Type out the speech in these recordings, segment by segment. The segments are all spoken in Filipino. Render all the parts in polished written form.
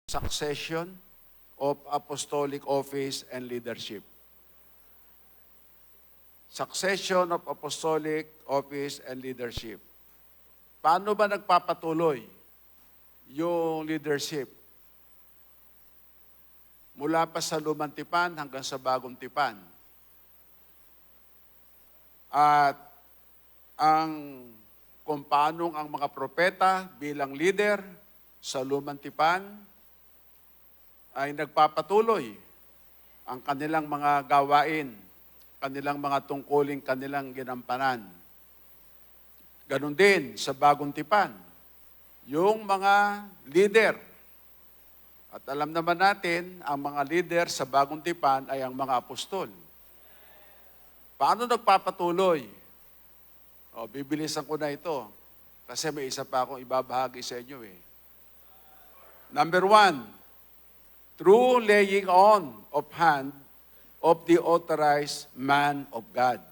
succession of apostolic office and leadership. Succession of apostolic office and leadership. Paano ba nagpapatuloy yung leadership? Mula pa sa lumang tipan hanggang sa bagong tipan. At kung paano ang mga propeta bilang leader sa lumang tipan ay nagpapatuloy ang kanilang mga gawain, kanilang mga tungkuling kanilang ginampanan. Ganon din sa bagong tipan, yung mga leader. At alam naman natin, ang mga leader sa bagong tipan ay ang mga apostol. Paano nagpapatuloy? Bibilisan ko na ito kasi may isa pa akong ibabahagi sa inyo eh. Number 1, through laying on of hand of the authorized man of God.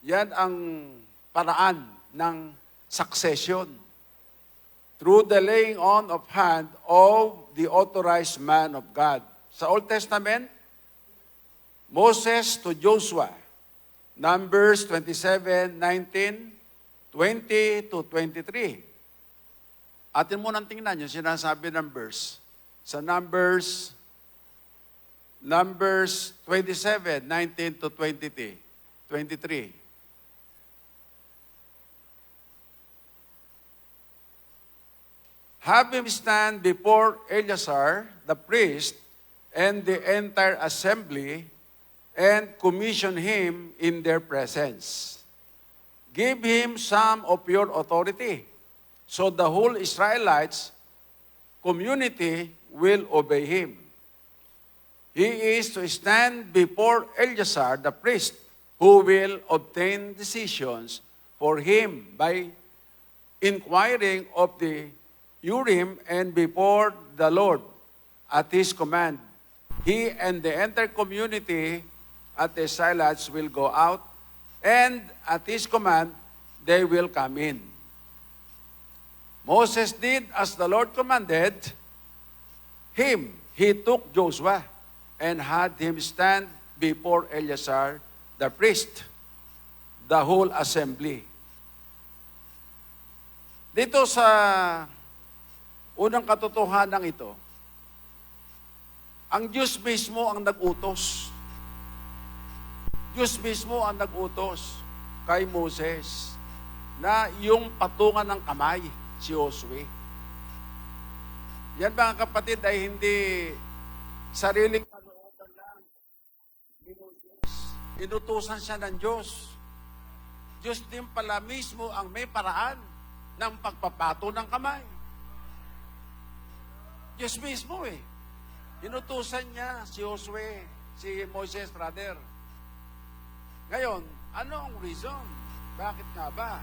Yan ang paraan ng succession. Through the laying on of hand of the authorized man of God. Sa Old Testament, Moses to Joshua, Numbers 27:19, 20 to 23. Atin mo nang tingnan yung sinasabi ng verse. Sa Numbers 27:19 to 23. Have him stand before Eleazar, the priest, and the entire assembly, and commission him in their presence. Give him some of your authority, so the whole Israelites community will obey him. He is to stand before Eleazar, the priest, who will obtain decisions for him by inquiring of the Urim and before the Lord at his command. He and the entire community at the Israelites will go out, and at his command, they will come in. Moses did as the Lord commanded him. He took Joshua and had him stand before Eleazar, the priest, the whole assembly. Dito sa unang katotohanan ito, ang Diyos mismo ang nag-utos. Diyos mismo ang nag-utos kay Moses na yung patungan ng kamay, si Josue. Yan mga kapatid ay hindi sariling kalooban lang ni Moses. Inutusan siya ng Diyos. Diyos din pala mismo ang may paraan ng pagpapato ng kamay. Diyos mismo eh. Inutusan niya si Josue, si Moses rather. Ngayon, ano ang reason? Bakit nga ba?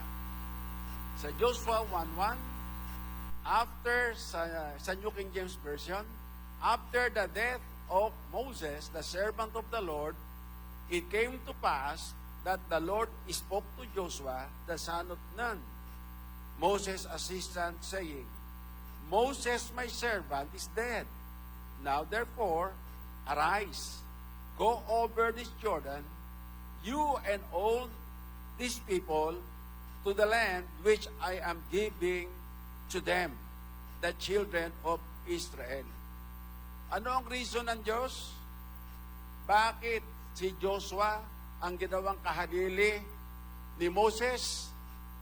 Sa Joshua 1:1, after sa New King James Version, after the death of Moses, the servant of the Lord, it came to pass that the Lord spoke to Joshua, the son of Nun, Moses' assistant, saying, Moses, my servant, is dead. Now, therefore, arise, go over this Jordan, you and all these people, to the land which I am giving to them, the children of Israel. Ano ang reason ng Diyos? Bakit si Joshua ang ginawang kahalili ni Moses?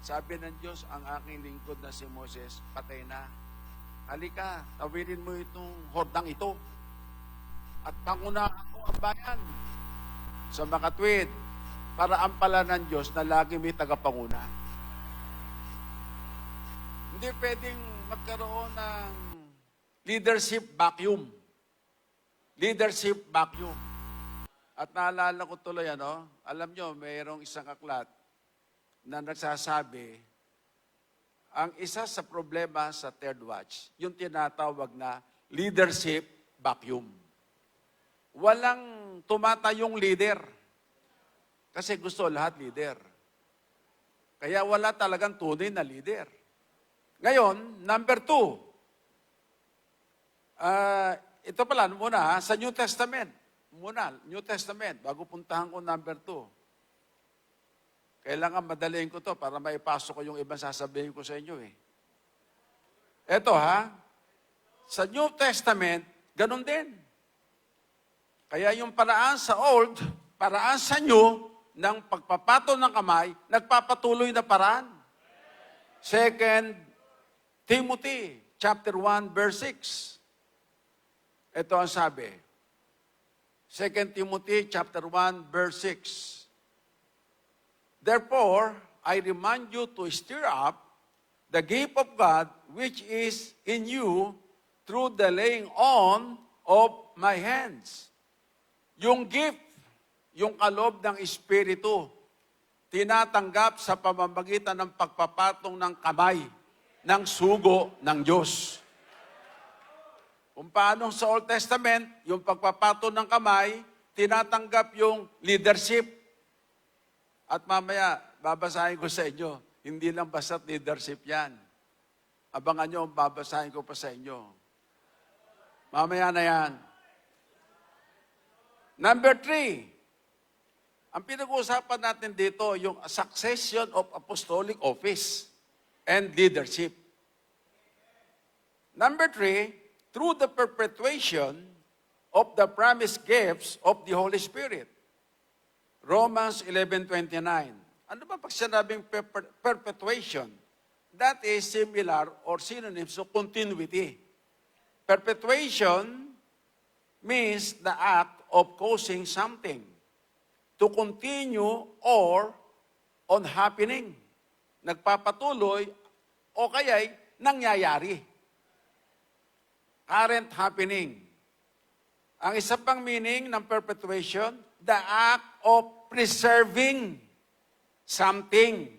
Sabi ng Diyos, ang aking lingkod na si Moses, patay na. Halika, tawirin mo itong hordang ito. At pangunahan mo ang bayan sa makatwid para ampalan ng Diyos na lagi may tagapanguna. Hindi pwedeng magkaroon ng leadership vacuum. Leadership vacuum. At naalala ko tuloy, alam nyo, mayroong isang aklat na nagsasabi, ang isa sa problema sa third watch, yung tinatawag na leadership vacuum. Walang tumatayong leader. Kasi gusto lahat leader. Kaya wala talagang tunay na leader. Ngayon, number 2, Ito pala, muna sa New Testament. Muna, New Testament, bago puntahan ko number 2. Kailangan madaliin ko to para maipasok ko yung ibang sasabihin ko sa inyo eh. Ito sa New Testament, ganun din. Kaya yung paraan sa Old, paraan sa New, ng pagpapato ng kamay, nagpapatuloy na paraan. 2 Timothy chapter 1 verse 6. Ito ang sabi. 2 Timothy chapter 1 verse 6. Therefore, I remind you to stir up the gift of God which is in you through the laying on of my hands. Yung gift, yung kaloob ng Espiritu, tinatanggap sa pamamagitan ng pagpapatong ng kamay ng sugo ng Diyos. Kung paano sa Old Testament, yung pagpapato ng kamay, tinatanggap yung leadership. At mamaya, babasahin ko sa inyo, hindi lang basta't leadership yan. Abangan nyo, babasahin ko pa sa inyo. Mamaya na yan. Number 3, ang pinag-uusapan natin dito, yung succession of apostolic office and leadership. Number 3, through the perpetuation of the promised gifts of the Holy Spirit. Romans 11:29. Ano ba pag sinabing perpetuation? That is similar or synonym to continuity. Perpetuation means the act of causing something to continue or on happening. Nagpapatuloy o kaya'y nangyayari. Current happening. Ang isa pang meaning ng perpetuation, the act of preserving something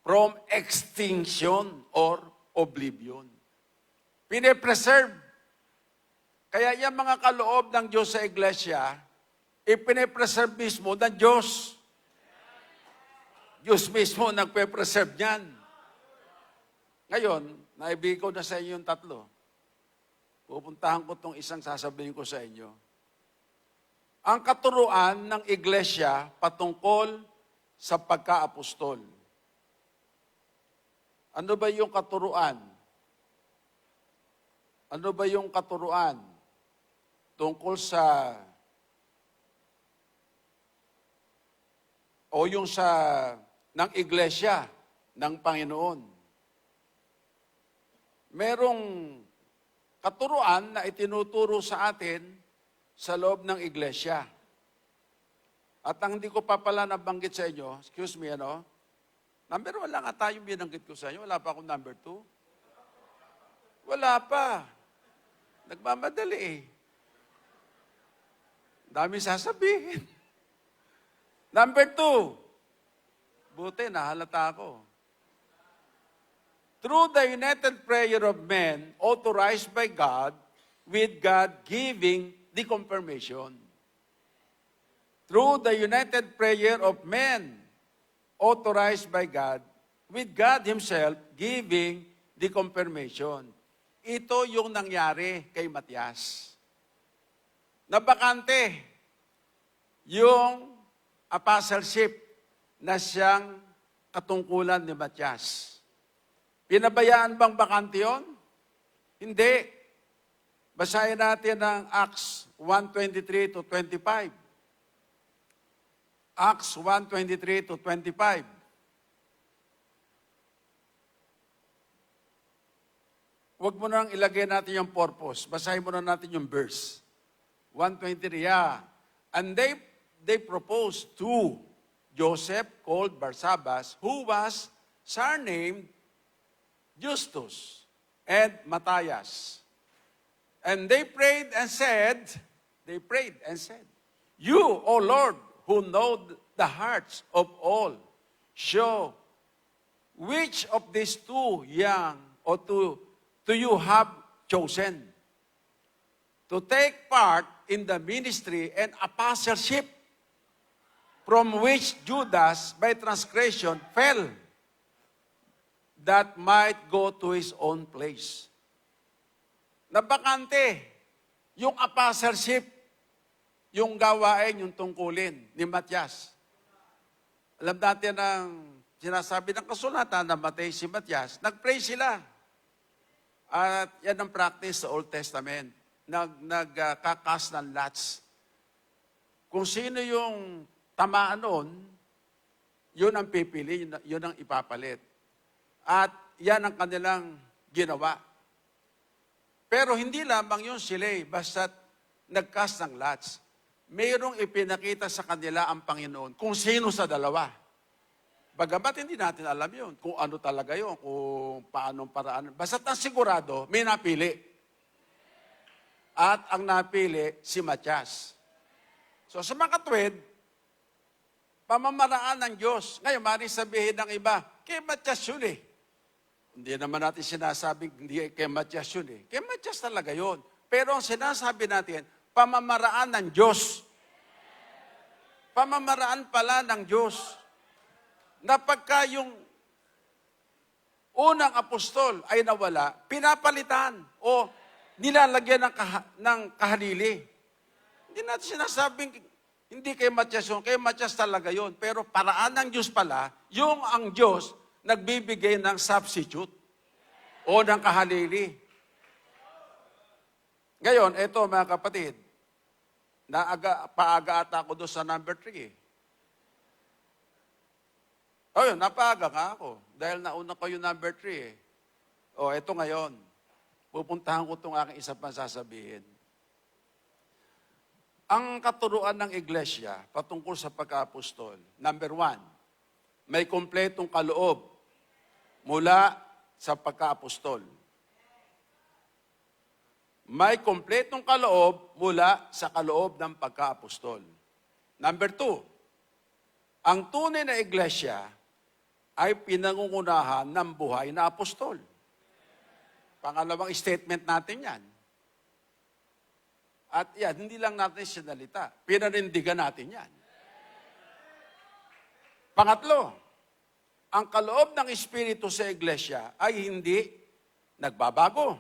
from extinction or oblivion. Pine-preserve. Kaya yung mga kaloob ng Diyos sa iglesia, ipine-preserve mismo ng Diyos. Diyos mismo nagpe-preserve niyan. Ngayon, naibigay ko na sa inyo yung 3. Pupuntahan ko itong isang sasabihin ko sa inyo. Ang katuruan ng iglesia patungkol sa pagka-apostol. Ano ba yung katuruan? Ano ba yung katuruan tungkol sa o yung sa ng iglesia ng Panginoon? Merong katuruan na itinuturo sa atin sa loob ng iglesia. At ang hindi ko pa pala nabanggit sa inyo, excuse me, number 1 lang nga tayong binanggit ko sa inyo, wala pa akong number 2. Wala pa. Nagmamadali eh. Dami sasabihin. Number 2. Buti, nahalata ako. Through the united prayer of men authorized by God, with God giving the confirmation. Through the united prayer of men authorized by God, with God Himself giving the confirmation. Ito yung nangyari kay Matias. Nabakante yung apostleship na siyang katungkulan ni Matias. Pinabayaan bang bakante yun? Hindi. Basahin natin ang Acts 1:23 to 25. Acts 1:23 to 25. Huwag mo nang ilagay natin yung purpose. Basahin mo na natin yung verse. 1:23, And they proposed to Joseph, called Barsabas, who was surnamed Justus, and Matthias. And they prayed and said, You, O Lord, who know the hearts of all, show which of these two young or to you have chosen to take part in the ministry and apostleship from which Judas by transgression fell, that might go to his own place. Nabakante Yung apostleship, yung gawain, yung tungkulin ni Matias. Alam natin ang sinasabi ng kasulatan na matay si Matias, nag-pray sila. At yan ang practice sa Old Testament. Nagkakas ng lots. Kung sino yung tamaan noon, yun ang pipili, yun ang ipapalit. At yan ang kanilang ginawa. Pero hindi lamang yun sila, basta't nagcast ng lots. Mayroong ipinakita sa kanila ang Panginoon kung sino sa dalawa. Bagamat hindi natin alam yun, kung ano talaga yun, kung paanong paraan. Basta't ang sigurado, may napili. At ang napili, si Matias. So sa mga katwid, pamamaraan ng Diyos. Ngayon, maaaring sabihin ng iba, kay Matias yun eh. Hindi naman natin sinasabing hindi kay Matias yun eh. Kay Matias talaga yun. Pero ang sinasabi natin, pamamaraan ng Diyos. Pamamaraan pala ng Diyos. Na pagka yung unang apostol ay nawala, pinapalitan o nilalagyan ng kahalili. Hindi natin sinasabing hindi kay Matias yun, kay Matias talaga yun. Pero paraan ng Diyos pala, yung ang Diyos nagbibigay ng substitute o ng kahalili. Ngayon, eto mga kapatid, paaga ata ako doon sa number 3 eh. O yun, napaaga nga ako. Dahil nauna ko yung number 3 eh. O, eto ngayon. Pupuntahan ko itong aking isa pang sasabihin. Ang katuruan ng iglesia patungkol sa pagka-apostol, number 1, may kompletong kaloob mula sa pagka-apostol. May kompletong kaloob mula sa kaloob ng pagka-apostol. Number 2, ang tunay na iglesia ay pinangungunahan ng buhay na apostol. Pangalawang statement natin yan. At yan, hindi lang natin sinalita. Pinanindigan natin yan. Pangatlo, ang kaloob ng Espiritu sa iglesia ay hindi nagbabago.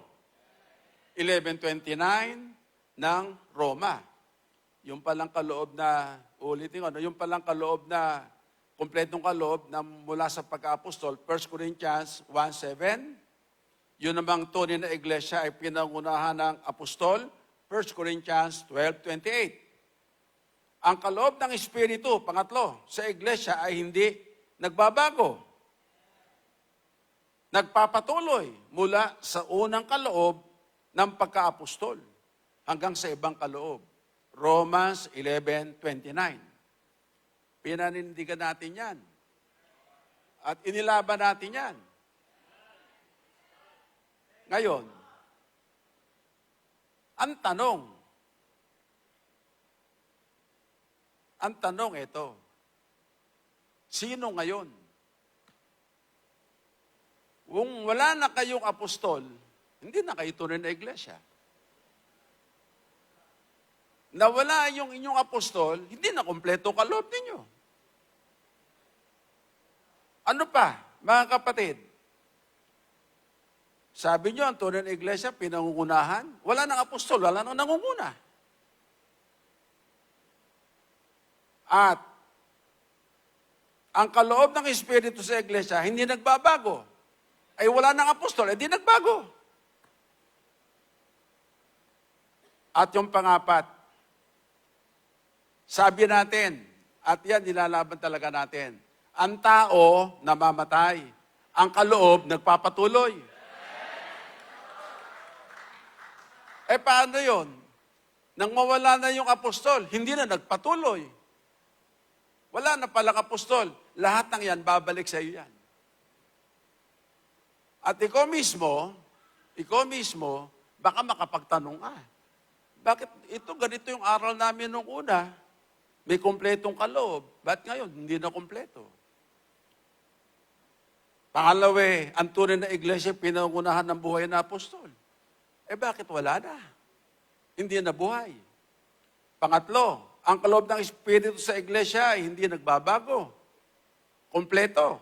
11:29 ng Roma. Yung palang kaloob na, ulitin ko, yung palang kaloob na, kompletong kaloob na mula sa pagka-apostol, 1 Corinthians 1:7. Yun namang tunay na iglesia ay pinangunahan ng apostol, 1 Corinthians 12:28. Ang kaloob ng Espiritu, pangatlo, sa iglesia ay hindi nagbabago. Nagpapatuloy mula sa unang kaloob ng pagka-apostol hanggang sa ibang kaloob. Romans 11:29. Pinanindigan natin yan. At inilaban natin yan. Ngayon, ang tanong ito, sino ngayon? Kung wala na kayong apostol, hindi na kayo tunay na iglesia. Nawala yung inyong apostol, hindi na kompleto kaloob ninyo. Ano pa, mga kapatid? Sabi nyo, ang tunay na iglesia, pinangungunahan. Wala nang apostol, wala nang nangunguna. At ang kaloob ng Espiritu sa iglesia, hindi nagbabago. Ay wala nang apostol, hindi nagbago. At yung pangapat, sabi natin, at yan nilalaban talaga natin, ang tao namamatay, ang kaloob nagpapatuloy. Paano yun? Nang mawala na yung apostol, hindi na nagpatuloy. Wala na palang apostol. Lahat ng yan, babalik sa iyo yan. At ikaw mismo, baka makapagtanong bakit ganito yung aral namin nung una? May kompletong kaloob. Ba't ngayon, hindi na kompleto? Pangalawa, ang tunay na iglesia, pinangunahan ng buhay na apostol. Bakit wala na? Hindi na buhay. Pangatlo, ang kaloob ng Espiritu sa iglesia ay hindi nagbabago. Kompleto.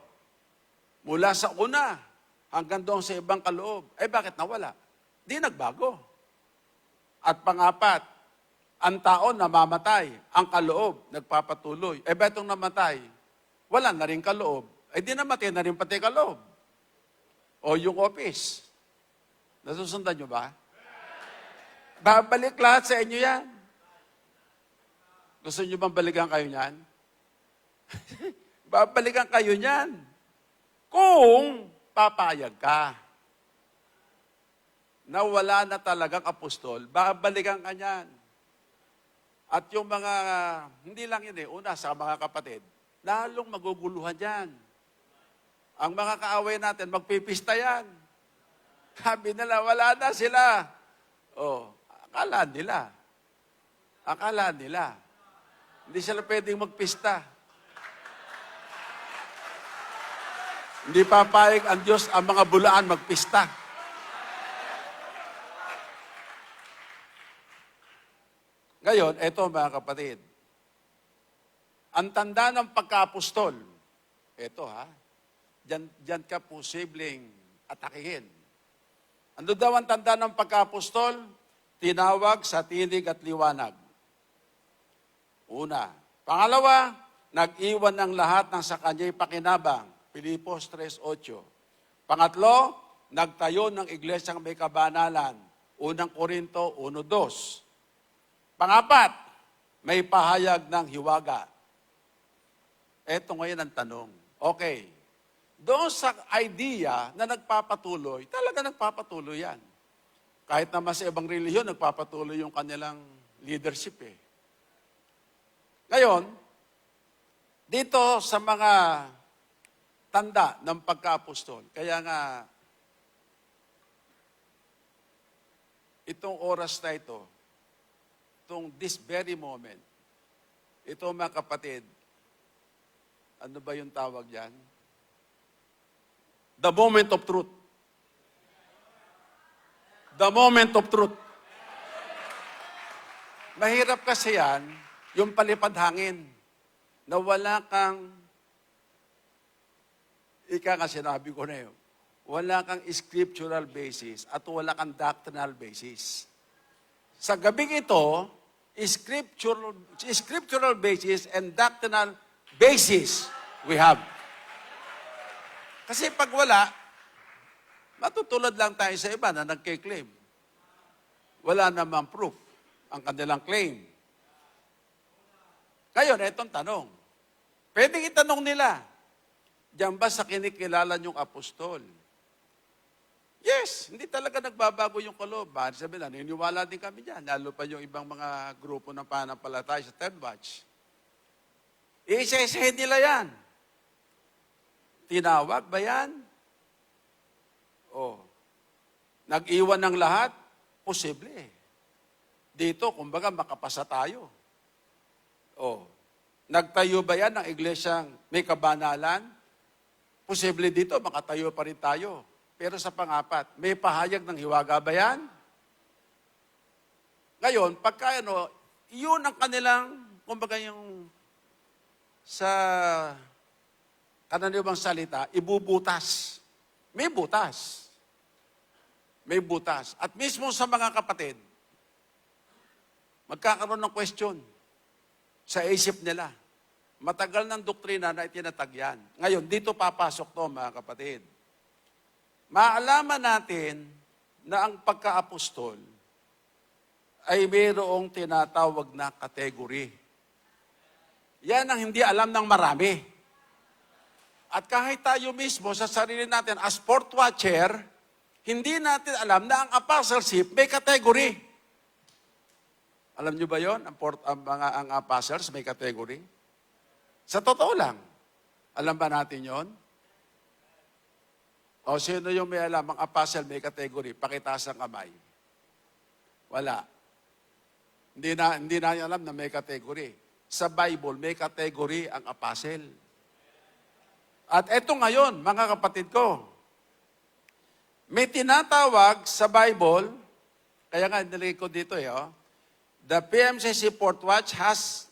Mula sa una hanggang doon sa ibang kaloob. Bakit nawala? Hindi nagbago. At pangapat, ang tao namamatay, ang kaloob nagpapatuloy. Eh ba itong namatay, wala na rin kaloob. Eh di namatay na rin pati kaloob. O yung office. Nasusundan nyo ba? Babalik lahat sa inyo yan. Gusto nyo bang balikan kayo niyan? Babalikan kayo niyan. Kung papayag ka na wala na talagang apostol, babalikan ka niyan. At yung mga, hindi lang yun una sa mga kapatid, lalong maguguluhan yan. Ang mga kaaway natin, magpipista yan. Sabi nila, wala na sila. Akala nila. Hindi sila pwedeng magpista. Hindi papayag ang Diyos ang mga bulaan magpista. Ngayon, eto mga kapatid. Ang tanda ng pagka-apostol, eto diyan ka posibleng atakihin. Ano daw ang tanda ng pagka-apostol? Tinawag sa tinig at liwanag. Una. Pangalawa, nag-iwan ng lahat ng sa kanya'y pakinabang. Pilipos 3:8. Pangatlo, nagtayo ng iglesyang may kabanalan. Unang Korinto 1:2. Pangapat, may pahayag ng hiwaga. Ito ngayon ang tanong. Okay, doon sa idea na nagpapatuloy, talaga nagpapatuloy yan. Kahit naman sa ibang relihiyon, nagpapatuloy yung kanilang leadership Ngayon, dito sa mga tanda ng pagka-apostol, kaya nga, itong oras na ito, this very moment, ito mga kapatid, ano ba yung tawag yan? The moment of truth. The moment of truth. Mahirap kasi yan, yung palipad hangin, na wala kang, ika nga sinabi ko na yun, wala kang scriptural basis at wala kang doctrinal basis. Sa gabing ito, scriptural basis and doctrinal basis we have. Kasi pag wala, matutulad lang tayo sa iba na nagkiklaim. Wala namang proof ang kanilang claim. Ngayon, itong tanong. Pwedeng itanong nila, diyan ba sa kinikilala niyong apostol? Yes, hindi talaga nagbabago yung kaloob. Bakit sabi na, naniniwala din kami dyan. Lalo pa yung ibang mga grupo ng pananampalataya sa third batch. Isa-isahin nila yan. Tinawag ba yan? Nag-iwan ng lahat? Posible. Dito, kumbaga, makapasa tayo. Nagtayo ba yan ng iglesyang may kabanalan? Posible dito, makatayo pa rin tayo. Pero sa pangapat, may pahayag ng hiwaga ba yan? Ngayon, pagka yun ang kanilang, kumbaga yung sa kananiwang salita, ibubutas. May butas. May butas. At mismo sa mga kapatid, magkakaroon ng question sa isip nila. Matagal ng doktrina na itinatag yan. Ngayon, dito papasok to mga kapatid. Maalaman natin na ang pagka-apostol ay mayroong tinatawag na kategory. Yan ang hindi alam ng marami. At kahit tayo mismo sa sarili natin as port watcher, hindi natin alam na ang apostleship may kategory. Alam nyo ba yon? Ang apostles may kategory? Sa totoo lang, alam ba natin yon? O sino yung may alam? Ang apostle may kategory. Pakitaas ang kamay. Wala. Hindi na alam na may kategory. Sa Bible, may kategory ang apostle. At eto ngayon, mga kapatid ko, may tinatawag sa Bible, kaya nga nilagay ko dito the PMCC Port Watch has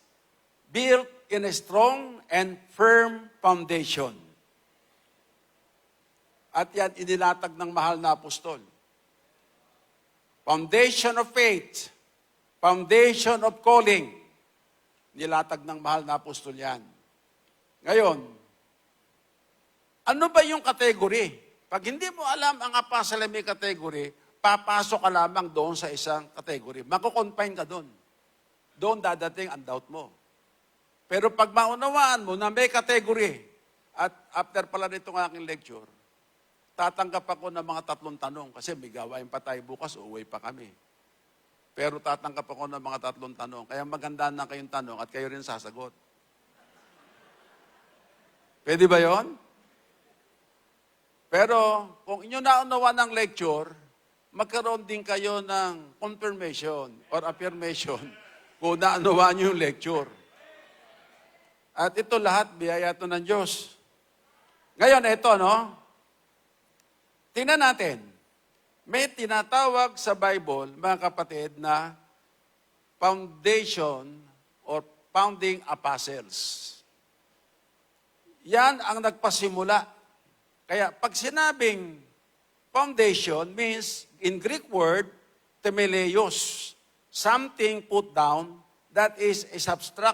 built in a strong and firm foundation. At yan inilatag ng mahal na apostol. Foundation of faith, Foundation of calling. Nilatag ng mahal na apostol yan. Ngayon, ano ba yung category? Pag hindi mo alam ang apostle may category, papasok ka lamang doon sa isang category. Mako-confine ka doon. Doon dadating ang doubt mo. Pero pag maunawaan mo na may category, at after pala nitong aking lecture, tatanggap ako ng mga 3 tanong kasi may gawain pa tayo bukas, uuwi pa kami. Pero tatanggap ako ng mga 3 tanong. Kaya maganda na kayong tanong at kayo rin sasagot. Pwede ba yon? Pero kung inyo naunawa ng lecture, magkaroon din kayo ng confirmation or affirmation kung naunawa nyo yung lecture. At ito lahat, biyaya ito ng Diyos. Ngayon, ito, no? Tingnan natin. May tinatawag sa Bible, mga kapatid, na foundation or founding apostles. Yan ang nagpasimula. Kaya pag sinabing foundation means, in Greek word, temeleios, something put down that is a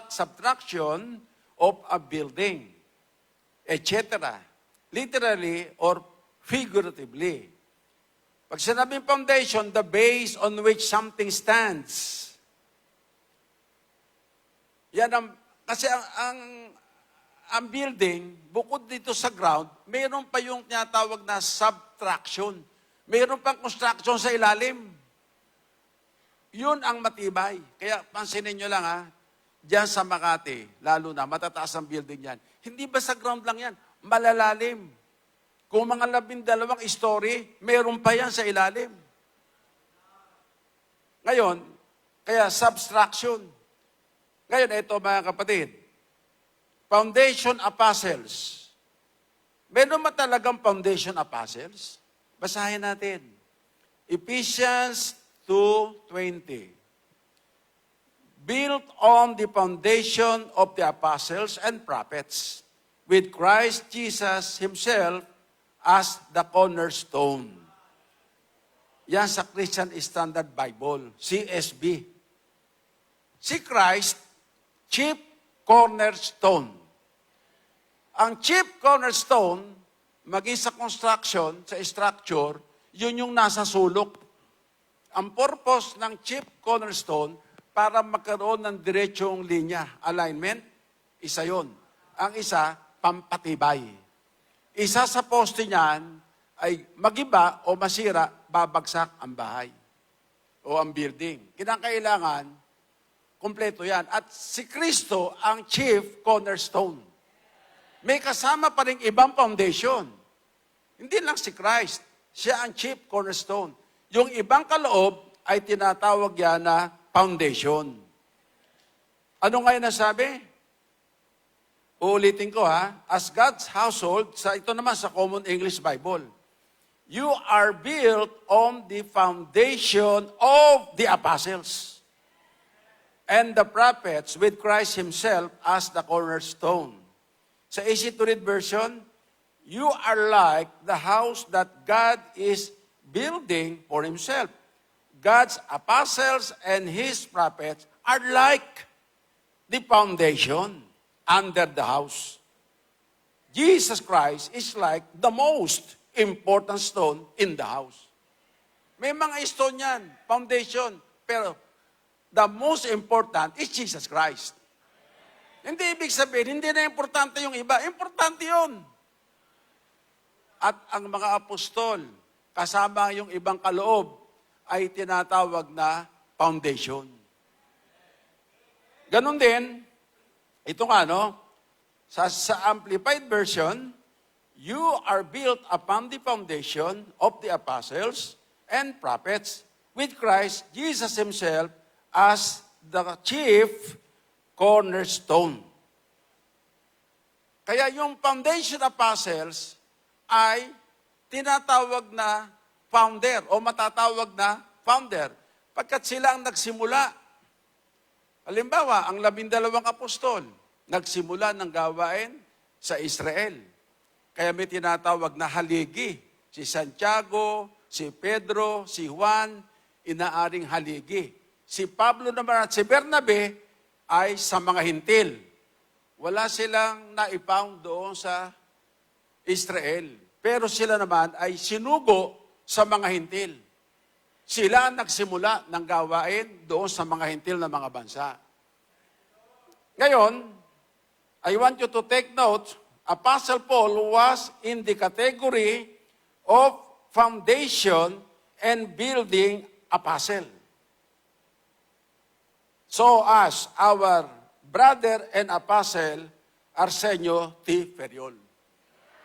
subtraction of a building, etc. Literally or figuratively. Pag sinabing foundation, the base on which something stands. Yan kasi ang building, bukod dito sa ground, mayroon pa yung tinatawag na subtraction. Mayroon pang construction sa ilalim. Yun ang matibay. Kaya pansinin nyo lang ha, diyan sa Makati, lalo na, matataas ang building yan. Hindi ba sa ground lang yan? Malalalim. Kung mga 12 story, mayroon pa yan sa ilalim. Ngayon, kaya subtraction. Ngayon, ito mga kapatid, foundation apostles. Meron ba talagang foundation apostles? Basahin natin. Ephesians 2:20. Built on the foundation of the apostles and prophets, with Christ Jesus Himself as the cornerstone. Yan sa Christian Standard Bible, CSB. Si Christ, chief cornerstone. Ang chief cornerstone, maging sa construction, sa structure, yun yung nasa sulok. Ang purpose ng chief cornerstone, para magkaroon ng diretsong linya, alignment, isa yon. Ang isa, pampatibay. Isa sa poste niyan ay magiba o masira, babagsak ang bahay o ang building. Kinakailangan, kumpleto yan. At si Kristo ang chief cornerstone. May kasama pa rin ibang foundation. Hindi lang si Christ. Siya ang chief cornerstone. Yung ibang kaloob ay tinatawag yan na foundation. Ano ngayon nasabi? Uulitin ko ha. As God's household, ito naman sa Common English Bible, you are built on the foundation of the apostles and the prophets with Christ Himself as the cornerstone. Sa easy to read version, you are like the house that God is building for Himself. God's apostles and His prophets are like the foundation under the house. Jesus Christ is like the most important stone in the house. May mga stone yan, foundation, pero the most important is Jesus Christ. Hindi ibig sabihin, hindi na importante yung iba. Importante yun. At ang mga apostol, kasama yung ibang kaloob, ay tinatawag na foundation. Ganon din, ito nga, no? Sa Amplified Version, you are built upon the foundation of the apostles and prophets with Christ Jesus Himself as the chief cornerstone. Kaya yung foundation apostles ay tinatawag na founder o matatawag na founder pagkat sila ang nagsimula. Halimbawa, ang 12 apostol, nagsimula ng gawain sa Israel. Kaya may tinatawag na haligi. Si Santiago, si Pedro, si Juan, inaaring haligi. Si Pablo naman at si Bernabe ay sa mga hintil. Wala silang naipound doon sa Israel. Pero sila naman ay sinugo sa mga hintil. Sila ang nagsimula ng gawain doon sa mga hintil na mga bansa. Ngayon, I want you to take note, Apostle Paul was in the category of foundation and building apostle. So as our brother and apostle, Arsenio T. Ferriol.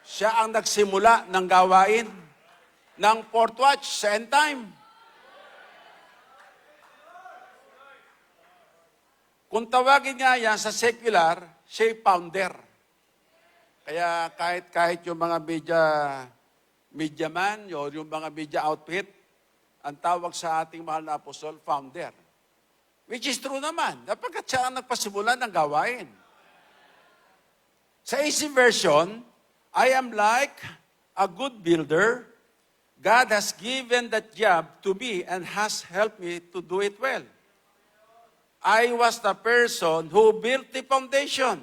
Siya ang nagsimula ng gawain ng fourth watch sa end time. Kung tawagin nga yan sa secular, siya founder. Kaya kahit yung mga media man, o yung mga media outfit, ang tawag sa ating mahal na apostol, founder. Which is true naman, napagkat siya ang nagpasimula ng gawain. Sa AC version, I am like a good builder. God has given that job to me and has helped me to do it well. I was the person who built the foundation.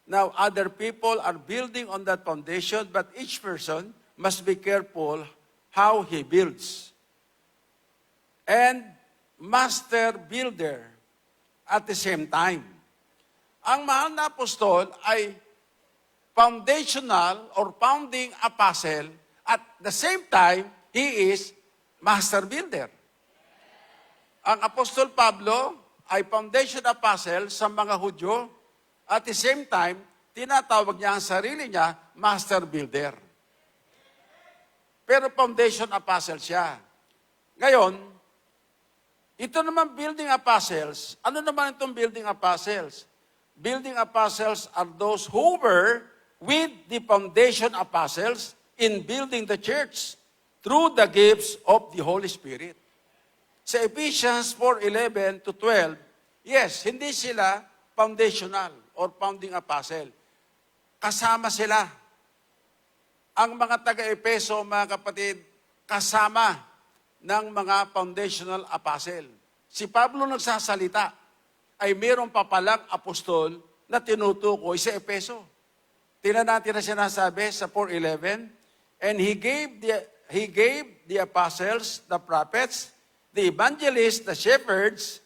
Now, other people are building on that foundation, but each person must be careful how he builds. And master builder at the same time. Ang mahal na apostol ay foundational or founding apostle at the same time, he is master builder. Ang apostol Pablo ay foundation apostle sa mga Hudyo. At the same time, tinatawag niya ang sarili niya, master builder. Pero foundation apostle siya. Ngayon, ito naman building apostles. Ano naman itong building apostles? Building apostles are those who were with the foundation apostles in building the church through the gifts of the Holy Spirit. Sa Ephesians 4:11 to 12, yes, hindi sila foundational or founding apostle. Kasama sila. Ang mga taga-Epeso, mga kapatid, kasama ng mga foundational apostle. Si Pablo nagsasalita ay mayroong papalang apostol na tinutukoy sa Epeso. Tingnan natin na sinasabi sa 4:11, and he gave the apostles, the prophets, the evangelists, the shepherds,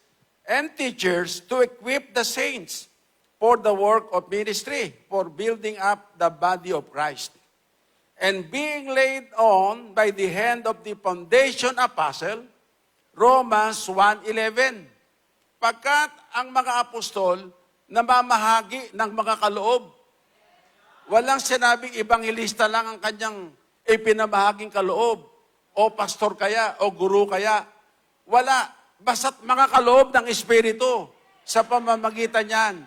and teachers to equip the saints for the work of ministry, for building up the body of Christ. And being laid on by the hand of the foundation apostle, Romans 1:11. Pagkat ang mga apostol namamahagi ng mga kaloob. Walang sinabing ebangelista lang ang kanyang ipinamahaging kaloob, o pastor kaya, o guru kaya. Wala. Basta't mga kaloob ng Espiritu sa pamamagitan niyan,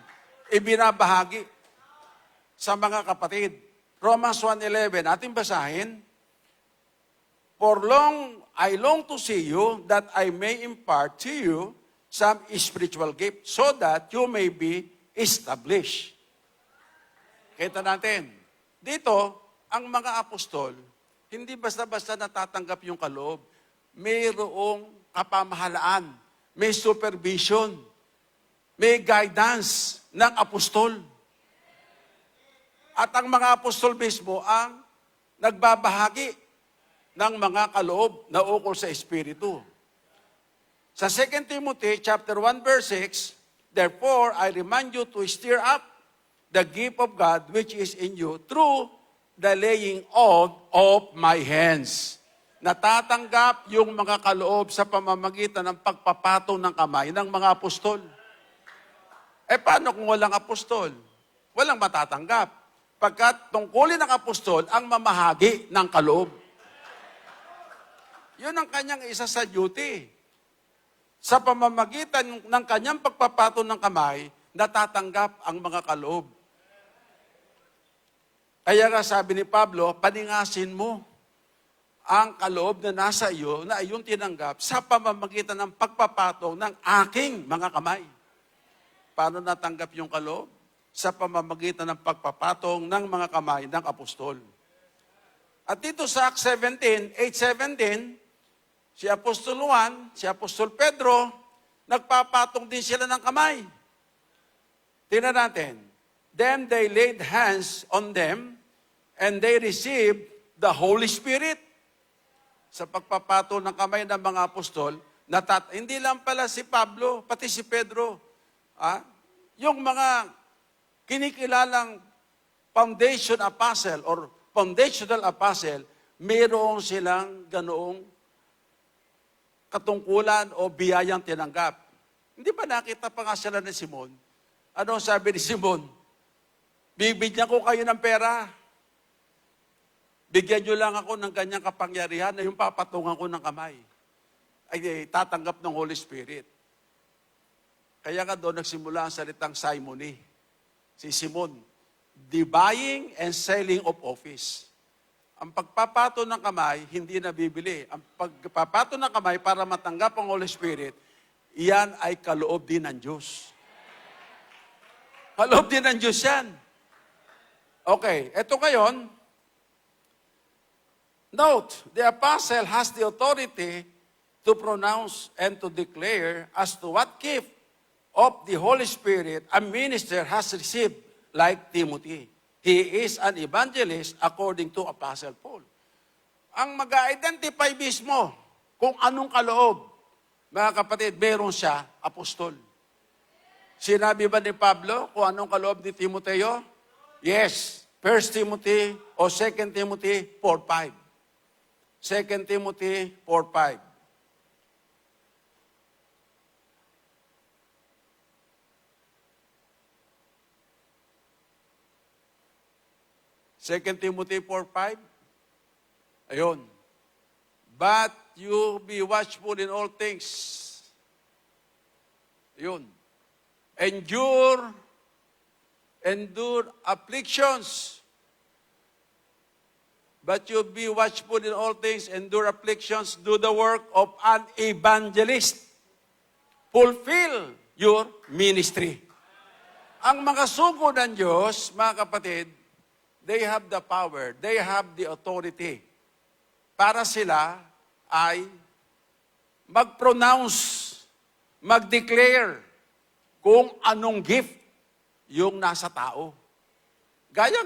ibinabahagi sa mga kapatid. Romans 1:11, ating basahin. For I long to see you, that I may impart to you some spiritual gift, so that you may be established. Kita natin, dito, ang mga apostol, hindi basta-basta natatanggap yung kaloob. Mayroong kapamahalaan, may supervision, may guidance ng apostol. At ang mga apostol mismo ang nagbabahagi ng mga kaloob na ukol sa Espiritu. Sa 2 Timothy chapter 1 verse 6, therefore I remind you to stir up the gift of God which is in you through the laying on of my hands. Natatanggap yung mga kaloob sa pamamagitan ng pagpapatong ng kamay ng mga apostol. Paano kung walang apostol? Walang matatanggap. Pagkat tungkulin ng apostol ang mamahagi ng kaloob. Yun ang kanyang isa sa duty. Sa pamamagitan ng kanyang pagpapatong ng kamay, natatanggap ang mga kaloob. Kaya nga sabi ni Pablo, paningasin mo ang kaloob na nasa iyo na iyong tinanggap sa pamamagitan ng pagpapatong ng aking mga kamay. Paano natanggap yung kaloob? Sa pamamagitan ng pagpapatong ng mga kamay ng apostol. At dito sa Acts 17, 8:17, si Apostol Juan, si Apostol Pedro, nagpapatong din sila ng kamay. Tingnan natin. Then they laid hands on them and they received the Holy Spirit. Sa pagpapato ng kamay ng mga apostol, hindi lang pala si Pablo, pati si Pedro. Yung mga kinikilalang foundation apostle or foundational apostle, mayroon silang ganoong katungkulan o biyayang tinanggap. Hindi ba nakita pa nga sila ni Simon? Ano sabi ni Simon? Bibigyan ko kayo ng pera. Bigyan nyo lang ako ng ganyang kapangyarihan na yung papatungan ko ng kamay. Ay tatanggap ng Holy Spirit. Kaya nga doon nagsimula ang salitang simony. Si Simon, the buying and selling of office. Ang pagpapato ng kamay, hindi nabibili. Ang pagpapato ng kamay para matanggap ang Holy Spirit, iyan ay kaloob din ng Diyos. Kaloob din ng Diyos yan. Okay, eto ngayon, note, the apostle has the authority to pronounce and to declare as to what gift of the Holy Spirit a minister has received, like Timothy. He is an evangelist according to Apostle Paul. Ang mag-identify mismo kung anong kaloob, mga kapatid, meron siya, apostol. Sinabi ba ni Pablo kung anong kaloob ni Timoteo? Yes. 1 Timothy o 2 Timothy 4:5. 2 Timothy 4:5. Second Timothy 4:5. Ayun. But you be watchful in all things. Ayun. Endure afflictions. But you be watchful in all things, endure afflictions, do the work of an evangelist. Fulfill your ministry. Ang mga sugo ng Diyos, mga kapatid, they have the power, they have the authority para sila ay mag-pronounce, mag-declare kung anong gift yung nasa tao. Gaya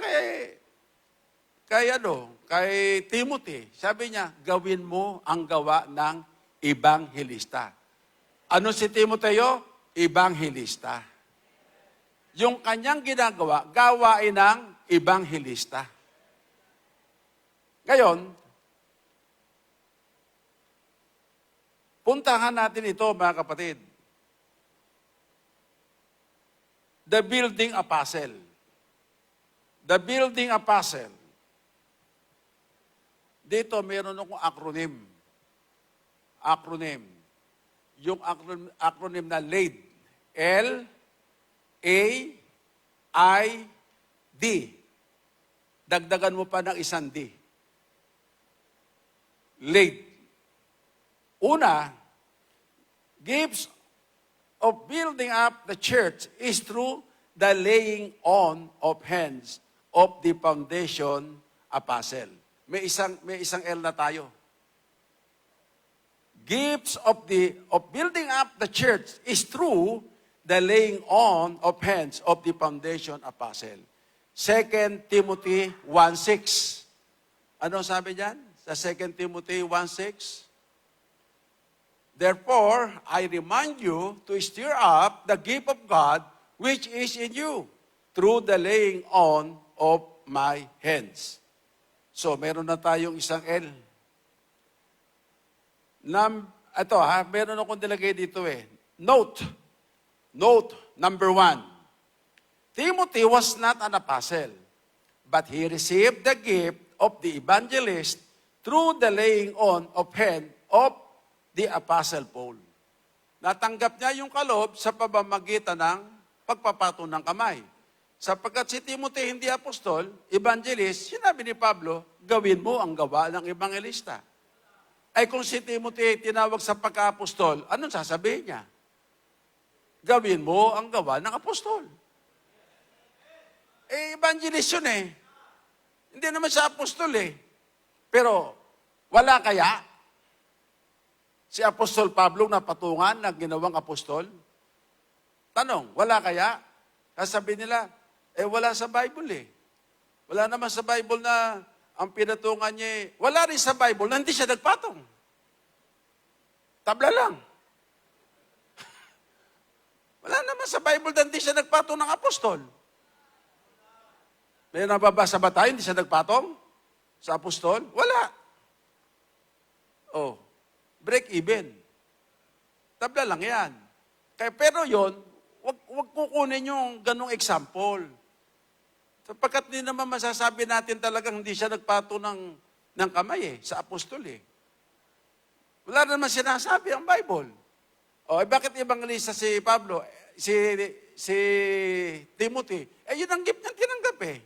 kay Timothy, sabi niya, gawin mo ang gawa ng ebanghelista. Ano si Timoteo? Ebanghelista. Yung kanyang ginagawa, gawain ng ebanghelista. Ngayon, puntahan natin ito, mga kapatid. The building apostle. The building apostle. Dito, meron akong acronym. Acronym. Yung acronym na LAID. L-A-I-D. Dagdagan mo pa ng isang D. LAID. Una, gifts of building up the church is through the laying on of hands of the foundation apostle. May isang L na tayo. Gifts of building up the church is through the laying on of hands of the foundation apostle. 2 Timothy 1:6. Ano sabi diyan? Sa 2 Timothy 1:6? Therefore, I remind you to stir up the gift of God which is in you through the laying on of my hands. So, meron na tayong isang L. Meron akong nilagay dito Note number 1. Timothy was not an apostle, but he received the gift of the evangelist through the laying on of hand of the Apostle Paul. Natanggap niya yung kaloob sa pamamagitan ng pagpapato ng kamay. Sapagkat si Timothy hindi apostol, evangelist, sinabi ni Pablo, gawin mo ang gawa ng evangelista. Ay kung si Timothy tinawag sa pagka-apostol, anong sasabihin niya? Gawin mo ang gawa ng apostol. Evangelist yun Hindi naman siya apostol Pero, wala kaya? si Apostol Pablo na patungan na ginawang apostol? Tanong, wala kaya? Sasabihin nila, wala sa Bible eh. Wala naman sa Bible na ang pinatungan niya wala rin sa Bible na hindi siya nagpatong. Tabla lang. Wala naman sa Bible na hindi siya nagpatong ng apostol. May nababasa ba tayo, hindi siya nagpatong sa apostol? Wala. Oh, break even. Tabla lang yan. Pero yon, wag kukunin yung ganong example. Sapagkat di naman masasabi natin talagang hindi siya nagpato ng kamay sa apostol eh. Wala naman sinasabi ang Bible. Bakit evangelista si Pablo, si Timothy? Yun ang gift niyang tinanggap eh.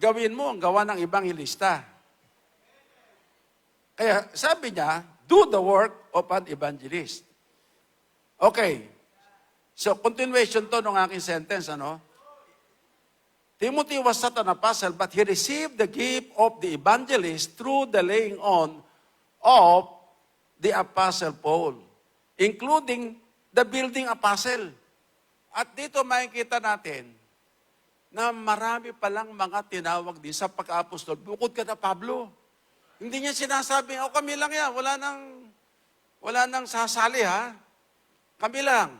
Gawin mo ang gawa ng evangelista. Kaya sabi niya, do the work of an evangelist. Okay. So, continuation to ng aking sentence, Timothy was not an apostle, but he received the gift of the evangelist through the laying on of the apostle Paul, including the building apostle. At dito makikita natin na marami palang mga tinawag din sa pagka-apostol, bukod ka na Pablo. Hindi niya sinasabi, kami lang yan, wala nang sasali ha. Kami lang.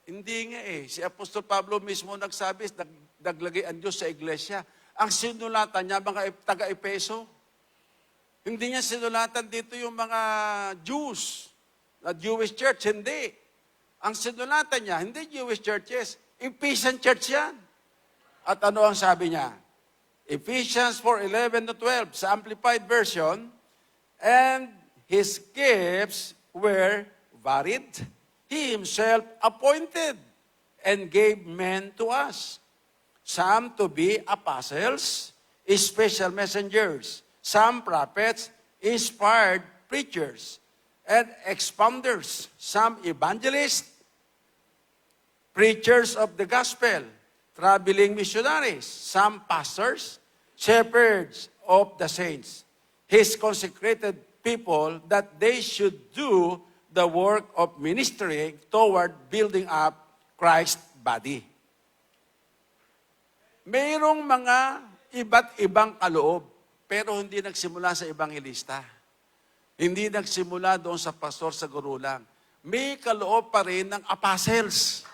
Hindi nga si Apostol Pablo mismo nagsabi, naglagay ang Diyos sa iglesia. Ang sinulatan niya, mga taga-Epeso. Hindi niya sinulatan dito yung mga Jews, na Jewish church, hindi. Ang sinulatan niya, hindi Jewish churches, Ephesian church yan. At ano ang sabi niya? Ephesians 4:11-12 sa Amplified Version, and his gifts were varied. He himself appointed and gave men to us. Some to be apostles, special messengers. Some prophets, inspired preachers, and expounders. Some evangelists, preachers of the gospel, traveling missionaries. Some pastors, shepherds of the saints. His consecrated people that they should do the work of ministry toward building up Christ's body. Mayroong mga iba't ibang kaloob, pero hindi nagsimula sa ebangelista. Hindi nagsimula doon sa pastor sa guro lang. May kaloob pa rin ng apostles.